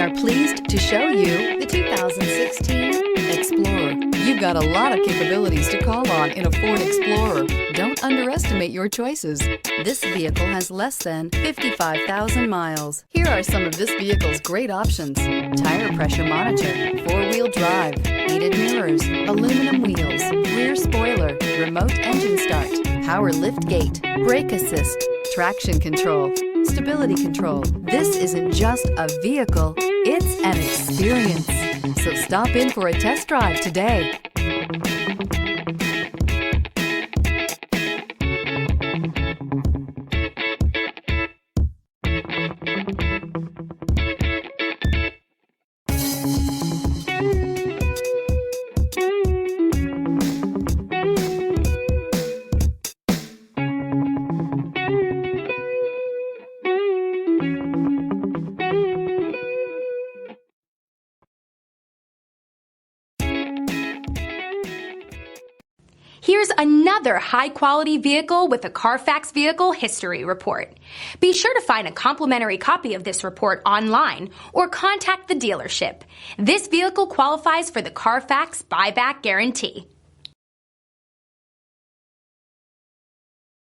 are pleased to show you the 2016 Explorer. You've got a lot of capabilities to call on in a Ford Explorer. Don't underestimate your choices. This vehicle has less than 55,000 miles. Here are some of this vehicle's great options: tire pressure monitor, four-wheel drive, heated mirrors, aluminum wheels, rear spoiler, remote engine start, power liftgate, brake assist, traction control, stability control. This isn't just a vehicle, it's an experience. So stop in for a test drive today. Here's another high-quality vehicle with a Carfax Vehicle History Report. Be sure to find a complimentary copy of this report online or contact the dealership. This vehicle qualifies for the Carfax Buyback Guarantee.